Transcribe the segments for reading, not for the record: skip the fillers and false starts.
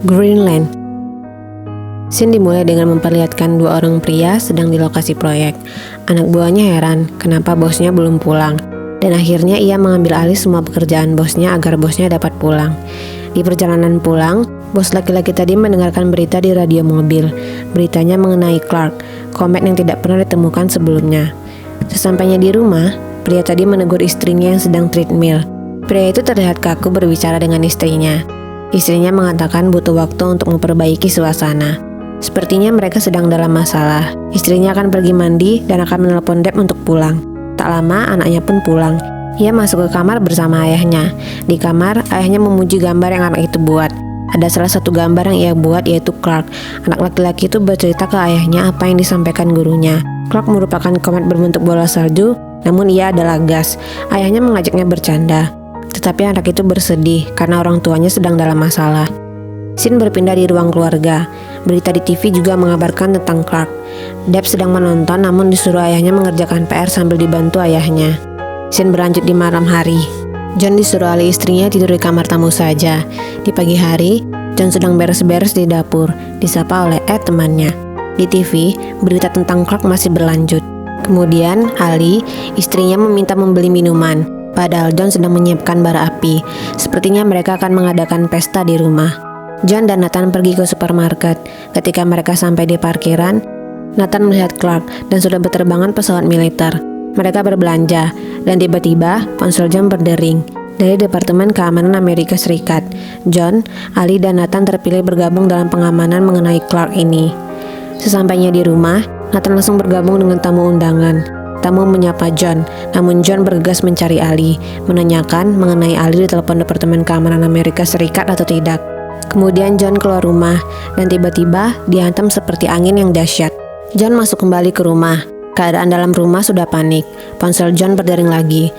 Greenland. Scene dimulai dengan memperlihatkan dua orang pria sedang di lokasi proyek. Anak buahnya heran kenapa bosnya belum pulang, dan akhirnya ia mengambil alih semua pekerjaan bosnya agar bosnya dapat pulang. Di perjalanan pulang, bos laki-laki tadi mendengarkan berita di radio mobil. Beritanya mengenai Clark, komet yang tidak pernah ditemukan sebelumnya. Sesampainya di rumah, pria tadi menegur istrinya yang sedang treadmill. Pria itu terlihat kaku berbicara dengan istrinya. Istrinya mengatakan butuh waktu untuk memperbaiki suasana. Sepertinya mereka sedang dalam masalah. Istrinya akan pergi mandi dan akan menelpon Deb untuk pulang. Tak lama, anaknya pun pulang. Ia masuk ke kamar bersama ayahnya. Di kamar, ayahnya memuji gambar yang anak itu buat. Ada salah satu gambar yang ia buat, yaitu Clark. Anak laki-laki itu bercerita ke ayahnya apa yang disampaikan gurunya. Clark merupakan komet berbentuk bola salju, namun ia adalah gas. Ayahnya mengajaknya bercanda. Tetapi anak itu bersedih karena orang tuanya sedang dalam masalah. Scene berpindah di ruang keluarga. Berita di TV juga mengabarkan tentang Clark. Deb sedang menonton namun disuruh ayahnya mengerjakan PR sambil dibantu ayahnya. Scene berlanjut di malam hari. John disuruh oleh istrinya tidur di kamar tamu saja. Di pagi hari, John sedang beres-beres di dapur, disapa oleh Ed temannya. Di TV, berita tentang Clark masih berlanjut. Kemudian, Ali, istrinya meminta membeli minuman. Padahal John sedang menyiapkan bara api. Sepertinya mereka akan mengadakan pesta di rumah. John dan Nathan pergi ke supermarket. Ketika mereka sampai di parkiran, Nathan melihat Clark dan sudah berterbangan pesawat militer. Mereka berbelanja, dan tiba-tiba ponsel John berdering. Dari Departemen Keamanan Amerika Serikat, John, Ali, dan Nathan terpilih bergabung dalam pengamanan mengenai Clark ini. Sesampainya di rumah, Nathan langsung bergabung dengan tamu undangan. Tamu menyapa John, namun John bergegas mencari Ali, menanyakan mengenai Ali ditelepon Departemen Keamanan Amerika Serikat atau tidak. Kemudian John keluar rumah, dan tiba-tiba dihantam seperti angin yang dahsyat. John masuk kembali ke rumah. Keadaan dalam rumah sudah panik. Ponsel John berdering lagi.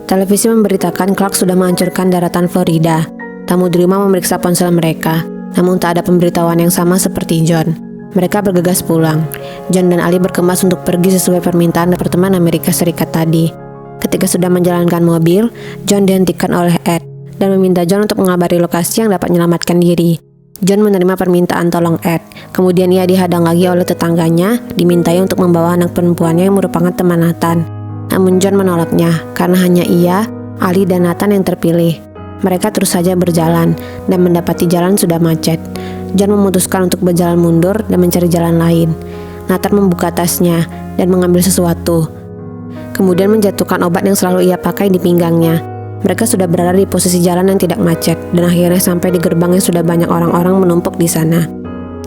Televisi memberitakan Clark sudah menghancurkan daratan Florida. Tamu di rumah memeriksa ponsel mereka, namun tak ada pemberitahuan yang sama seperti John. Mereka bergegas pulang. John dan Ali berkemas untuk pergi sesuai permintaan Departemen Amerika Serikat tadi. Ketika sudah menjalankan mobil, John dihentikan oleh Ed dan meminta John untuk mengabari lokasi yang dapat menyelamatkan diri. John menerima permintaan tolong Ed. Kemudian ia dihadang lagi oleh tetangganya, dimintai untuk membawa anak perempuannya yang merupakan teman Nathan. Namun John menolaknya karena hanya ia, Ali, dan Nathan yang terpilih. Mereka terus saja berjalan dan mendapati jalan sudah macet. John memutuskan untuk berjalan mundur dan mencari jalan lain. Nathan membuka tasnya dan mengambil sesuatu. Kemudian menjatuhkan obat yang selalu ia pakai di pinggangnya. Mereka sudah berada di posisi jalan yang tidak macet dan akhirnya sampai di gerbang yang sudah banyak orang-orang menumpuk di sana.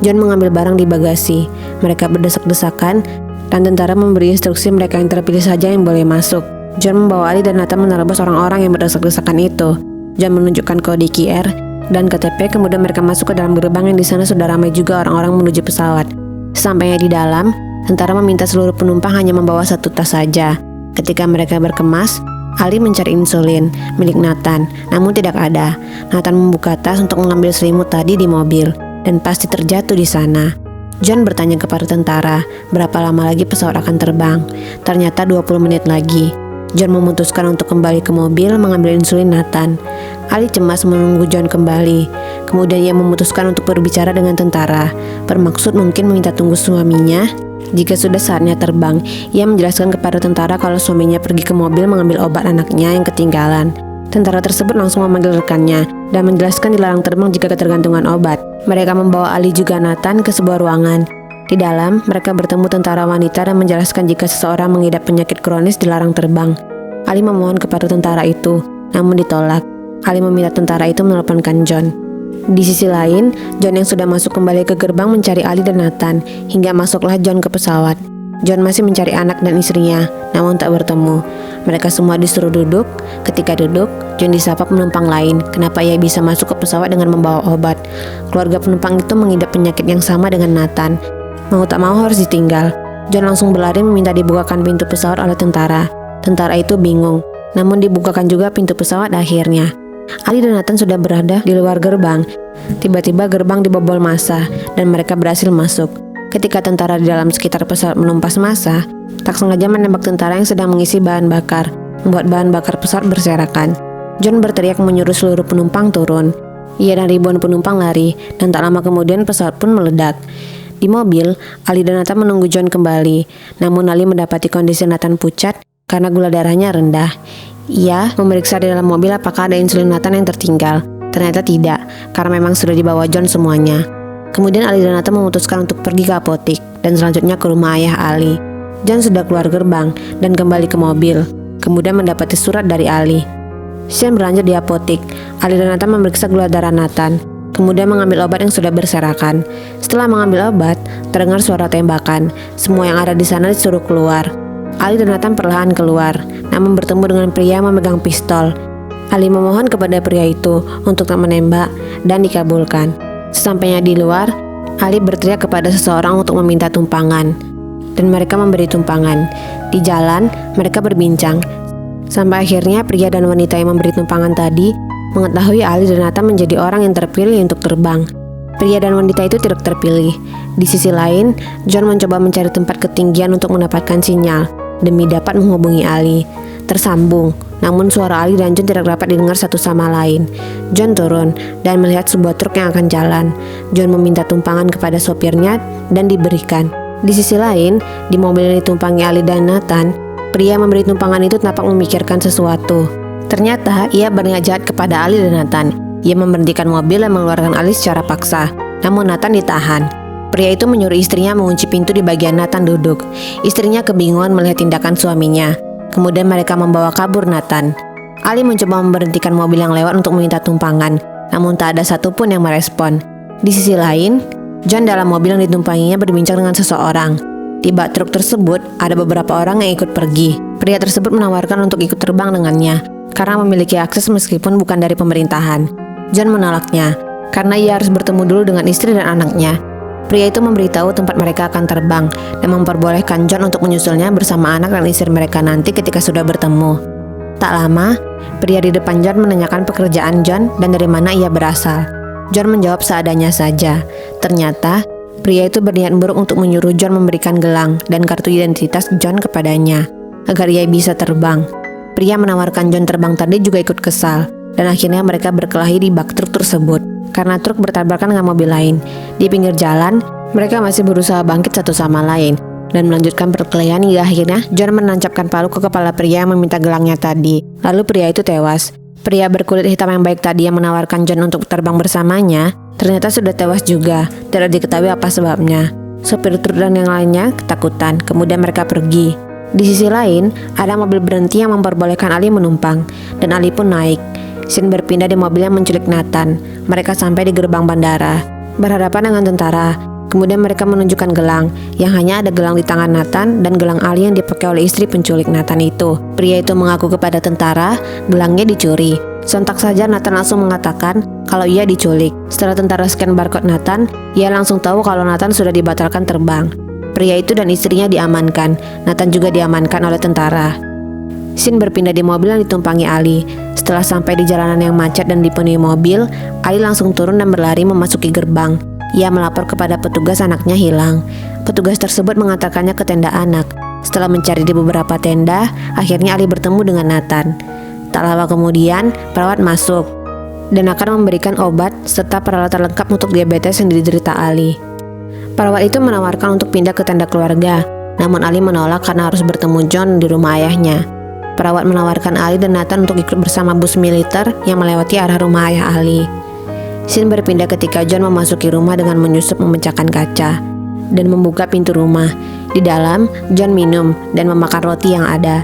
John mengambil barang di bagasi. Mereka berdesak-desakan dan tentara memberi instruksi mereka yang terpilih saja yang boleh masuk. John membawa Ali dan Nathan menerobos orang-orang yang berdesak-desakan itu. John menunjukkan kode QR dan KTP, kemudian mereka masuk ke dalam gerbang yang di sana sudah ramai juga orang-orang menuju pesawat. Sampainya di dalam, tentara meminta seluruh penumpang hanya membawa satu tas saja. Ketika mereka berkemas, Ali mencari insulin milik Nathan, namun tidak ada. Nathan membuka tas untuk mengambil selimut tadi di mobil, dan pasti terjatuh di sana. John bertanya kepada tentara, berapa lama lagi pesawat akan terbang? Ternyata 20 menit lagi. John memutuskan untuk kembali ke mobil mengambil insulin Nathan. Ali cemas menunggu John kembali. Kemudian ia memutuskan untuk berbicara dengan tentara. Bermaksud mungkin meminta tunggu suaminya. Jika sudah saatnya terbang, ia menjelaskan kepada tentara kalau suaminya pergi ke mobil mengambil obat anaknya yang ketinggalan. Tentara tersebut langsung memanggil rekannya dan menjelaskan dilarang terbang jika ketergantungan obat. Mereka membawa Ali juga Nathan ke sebuah ruangan. Di dalam, mereka bertemu tentara wanita dan menjelaskan jika seseorang mengidap penyakit kronis dilarang terbang. Ali memohon kepada tentara itu, namun ditolak. Ali meminta tentara itu menelponkan John. Di sisi lain, John yang sudah masuk kembali ke gerbang mencari Ali dan Nathan, hingga masuklah John ke pesawat. John masih mencari anak dan istrinya, namun tak bertemu. Mereka semua disuruh duduk. Ketika duduk, John disapa penumpang lain. Kenapa ia bisa masuk ke pesawat dengan membawa obat? Keluarga penumpang itu mengidap penyakit yang sama dengan Nathan. Mau tak mau harus ditinggal. John langsung berlari meminta dibukakan pintu pesawat oleh tentara. Tentara itu bingung, namun dibukakan juga pintu pesawat akhirnya. Ali dan Nathan sudah berada di luar gerbang. Tiba-tiba gerbang dibobol massa dan mereka berhasil masuk. Ketika tentara di dalam sekitar pesawat menumpas massa, tak sengaja menembak tentara yang sedang mengisi bahan bakar, membuat bahan bakar pesawat berserakan. John berteriak menyuruh seluruh penumpang turun. Ia dan ribuan penumpang lari, dan tak lama kemudian pesawat pun meledak. Di mobil, Ali dan Nathan menunggu John kembali, namun Ali mendapati kondisi Nathan pucat karena gula darahnya rendah. Ia memeriksa di dalam mobil apakah ada insulin Nathan yang tertinggal. Ternyata tidak, karena memang sudah dibawa John semuanya. Kemudian Ali dan Nathan memutuskan untuk pergi ke apotik, dan selanjutnya ke rumah ayah Ali. John sudah keluar gerbang dan kembali ke mobil, kemudian mendapati surat dari Ali. Scene berlanjut di apotik. Ali dan Nathan memeriksa gula darah Nathan, kemudian mengambil obat yang sudah berserakan. Setelah mengambil obat, terdengar suara tembakan. Semua yang ada di sana disuruh keluar. Ali dan Nathan perlahan keluar, namun bertemu dengan pria yang memegang pistol. Ali memohon kepada pria itu untuk tak menembak, dan dikabulkan. Sesampainya di luar, Ali berteriak kepada seseorang untuk meminta tumpangan, dan mereka memberi tumpangan. Di jalan, mereka berbincang, sampai akhirnya pria dan wanita yang memberi tumpangan tadi mengetahui Ali dan Nathan menjadi orang yang terpilih untuk terbang. Pria dan wanita itu tidak terpilih. Di sisi lain, John mencoba mencari tempat ketinggian untuk mendapatkan sinyal demi dapat menghubungi Ali. Tersambung, namun suara Ali dan John tidak dapat didengar satu sama lain. John turun dan melihat sebuah truk yang akan jalan. John meminta tumpangan kepada sopirnya dan diberikan. Di sisi lain, di mobil yang ditumpangi Ali dan Nathan, pria memberi tumpangan itu tampak memikirkan sesuatu. Ternyata ia berniat jahat kepada Ali dan Nathan. Ia memberhentikan mobil dan mengeluarkan Ali secara paksa, namun Nathan ditahan. Pria itu menyuruh istrinya mengunci pintu di bagian Nathan duduk. Istrinya kebingungan melihat tindakan suaminya. Kemudian mereka membawa kabur Nathan. Ali mencoba memberhentikan mobil yang lewat untuk meminta tumpangan, namun tak ada satupun yang merespon. Di sisi lain, John dalam mobil yang ditumpanginya berbincang dengan seseorang. Di bak truk tersebut ada beberapa orang yang ikut pergi. Pria tersebut menawarkan untuk ikut terbang dengannya karena memiliki akses meskipun bukan dari pemerintahan. John menolaknya karena ia harus bertemu dulu dengan istri dan anaknya. Pria itu memberitahu tempat mereka akan terbang dan memperbolehkan John untuk menyusulnya bersama anak dan istri mereka nanti ketika sudah bertemu. Tak lama, pria di depan John menanyakan pekerjaan John dan dari mana ia berasal. John menjawab seadanya saja. Ternyata, pria itu berniat buruk untuk menyuruh John memberikan gelang dan kartu identitas John kepadanya agar ia bisa terbang. Pria menawarkan John terbang tadi juga ikut kesal, dan akhirnya mereka berkelahi di bak truk tersebut karena truk bertabrakan dengan mobil lain. Di pinggir jalan, mereka masih berusaha bangkit satu sama lain dan melanjutkan perkelahian hingga akhirnya John menancapkan palu ke kepala pria yang meminta gelangnya tadi. Lalu pria itu tewas. Pria berkulit hitam yang baik tadi yang menawarkan John untuk terbang bersamanya ternyata sudah tewas juga. Tidak diketahui apa sebabnya. Sopir truk dan yang lainnya ketakutan, kemudian mereka pergi. Di sisi lain, ada mobil berhenti yang memperbolehkan Ali menumpang, dan Ali pun naik. Scene berpindah di mobil yang menculik Nathan. Mereka sampai di gerbang bandara, berhadapan dengan tentara. Kemudian mereka menunjukkan gelang, yang hanya ada gelang di tangan Nathan dan gelang Ali yang dipakai oleh istri penculik Nathan itu. Pria itu mengaku kepada tentara, gelangnya dicuri. Sontak saja Nathan langsung mengatakan kalau ia diculik. Setelah tentara scan barcode Nathan, ia langsung tahu kalau Nathan sudah dibatalkan terbang. Pria itu dan istrinya diamankan. Nathan juga diamankan oleh tentara. Scene berpindah di mobil yang ditumpangi Ali. Setelah sampai di jalanan yang macet dan dipenuhi mobil, Ali langsung turun dan berlari memasuki gerbang. Ia melapor kepada petugas anaknya hilang. Petugas tersebut mengantarkannya ke tenda anak. Setelah mencari di beberapa tenda, akhirnya Ali bertemu dengan Nathan. Tak lama kemudian, perawat masuk dan akan memberikan obat serta peralatan lengkap untuk diabetes yang diderita Ali. Perawat itu menawarkan untuk pindah ke tenda keluarga, namun Ali menolak karena harus bertemu John di rumah ayahnya. Perawat menawarkan Ali dan Nathan untuk ikut bersama bus militer yang melewati arah rumah ayah Ali. Scene berpindah ketika John memasuki rumah dengan menyusup memecahkan kaca dan membuka pintu rumah. Di dalam, John minum dan memakan roti yang ada.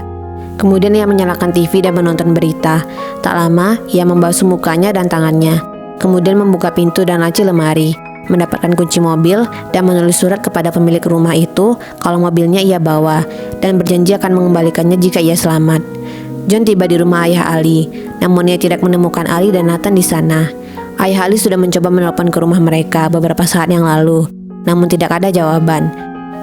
Kemudian ia menyalakan TV dan menonton berita. Tak lama, ia membasuh mukanya dan tangannya. Kemudian membuka pintu dan laci lemari, mendapatkan kunci mobil dan menulis surat kepada pemilik rumah itu kalau mobilnya ia bawa dan berjanji akan mengembalikannya jika ia selamat. John tiba di rumah ayah Ali, namun ia tidak menemukan Ali dan Nathan di sana. Ayah Ali sudah mencoba menelpon ke rumah mereka beberapa saat yang lalu, namun tidak ada jawaban.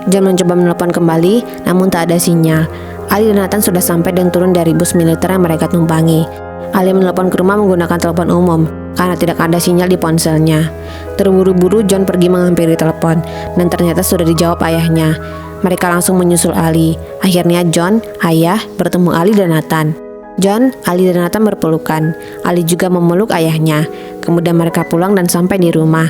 John mencoba menelpon kembali, namun tak ada sinyal. Ali dan Nathan sudah sampai dan turun dari bus militer yang mereka tumpangi. Ali menelpon ke rumah menggunakan telepon umum karena tidak ada sinyal di ponselnya. Terburu-buru John pergi menghampiri telepon dan ternyata sudah dijawab ayahnya. Mereka langsung menyusul Ali. Akhirnya John, ayah, bertemu Ali dan Nathan. John, Ali dan Nathan berpelukan. Ali juga memeluk ayahnya. Kemudian mereka pulang dan sampai di rumah.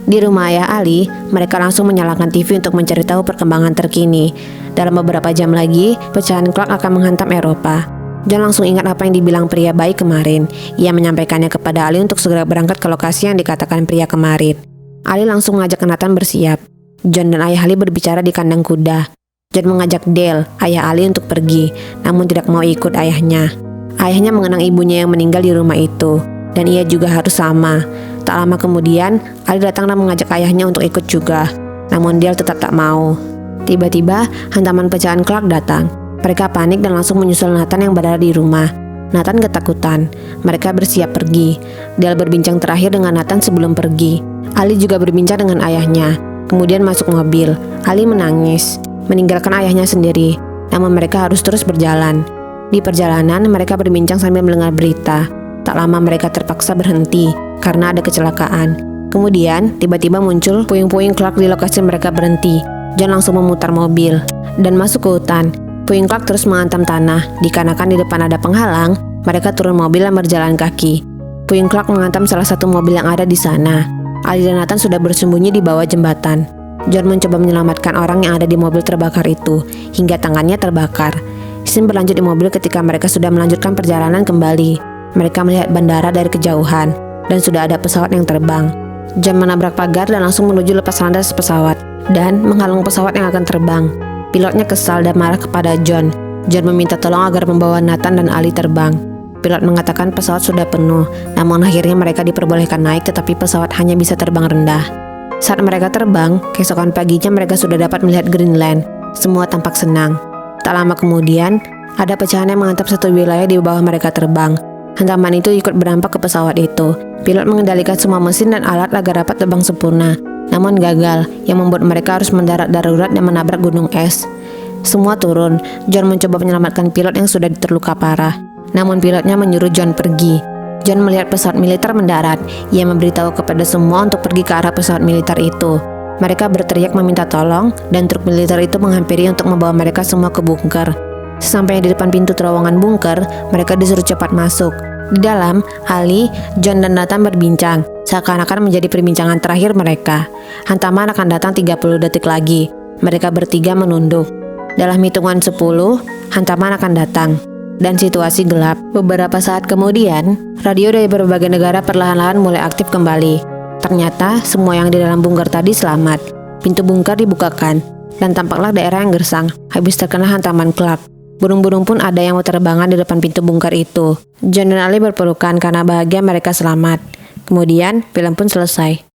Di rumah ayah Ali, mereka langsung menyalakan TV untuk mencari tahu perkembangan terkini. Dalam beberapa jam lagi, pecahan Clark akan menghantam Eropa. John langsung ingat apa yang dibilang pria baik kemarin. Ia menyampaikannya kepada Ali untuk segera berangkat ke lokasi yang dikatakan pria kemarin. Ali langsung mengajak Nathan bersiap. John dan ayah Ali berbicara di kandang kuda. John mengajak Dale, ayah Ali, untuk pergi, namun tidak mau ikut ayahnya. Ayahnya mengenang ibunya yang meninggal di rumah itu, dan ia juga harus sama. Tak lama kemudian, Ali datang dan mengajak ayahnya untuk ikut juga, namun Dale tetap tak mau. Tiba-tiba, hantaman pecahan Clark datang. Mereka panik dan langsung menyusul Nathan yang berada di rumah. Nathan ketakutan. Mereka bersiap pergi. Dale berbincang terakhir dengan Nathan sebelum pergi. Ali juga berbincang dengan ayahnya. Kemudian masuk mobil. Ali menangis, meninggalkan ayahnya sendiri. Namun mereka harus terus berjalan. Di perjalanan, mereka berbincang sambil mendengar berita. Tak lama mereka terpaksa berhenti karena ada kecelakaan. Kemudian, tiba-tiba muncul puing-puing Clark di lokasi mereka berhenti. John langsung memutar mobil dan masuk ke hutan. Puing Clark terus menghantam tanah. Dikarenakan di depan ada penghalang, mereka turun mobil dan berjalan kaki. Puing Clark menghantam salah satu mobil yang ada di sana. Ali dan Nathan sudah bersembunyi di bawah jembatan. John mencoba menyelamatkan orang yang ada di mobil terbakar itu, hingga tangannya terbakar. Scene berlanjut di mobil ketika mereka sudah melanjutkan perjalanan kembali. Mereka melihat bandara dari kejauhan, dan sudah ada pesawat yang terbang. John menabrak pagar dan langsung menuju lepas landas pesawat, dan menghalang pesawat yang akan terbang. Pilotnya kesal dan marah kepada John. John meminta tolong agar membawa Nathan dan Ali terbang. Pilot mengatakan pesawat sudah penuh, namun akhirnya mereka diperbolehkan naik, tetapi pesawat hanya bisa terbang rendah. Saat mereka terbang, keesokan paginya mereka sudah dapat melihat Greenland. Semua tampak senang. Tak lama kemudian, ada pecahan yang menghantam satu wilayah di bawah mereka terbang. Hantaman itu ikut berdampak ke pesawat itu. Pilot mengendalikan semua mesin dan alat agar dapat terbang sempurna, namun gagal, yang membuat mereka harus mendarat darurat dan menabrak gunung es. Semua turun. John mencoba menyelamatkan pilot yang sudah terluka parah, namun pilotnya menyuruh John pergi. John melihat pesawat militer mendarat. Ia memberitahu kepada semua untuk pergi ke arah pesawat militer itu. Mereka berteriak meminta tolong, dan truk militer itu menghampiri untuk membawa mereka semua ke bunker. Sesampainya di depan pintu terowongan bunker, mereka disuruh cepat masuk. Di dalam, Ali, John dan Nathan berbincang, seakan-akan menjadi perbincangan terakhir mereka. Hantaman akan datang 30 detik lagi. Mereka bertiga menunduk. Dalam hitungan 10, hantaman akan datang. Dan situasi gelap. Beberapa saat kemudian, radio dari berbagai negara perlahan-lahan mulai aktif kembali. Ternyata semua yang di dalam bunker tadi selamat. Pintu bunker dibukakan, dan tampaklah daerah yang gersang habis terkena hantaman Clark. Burung-burung pun ada yang berterbangan di depan pintu bunker itu. John dan Ali berpelukan karena bahagia mereka selamat. Kemudian, film pun selesai.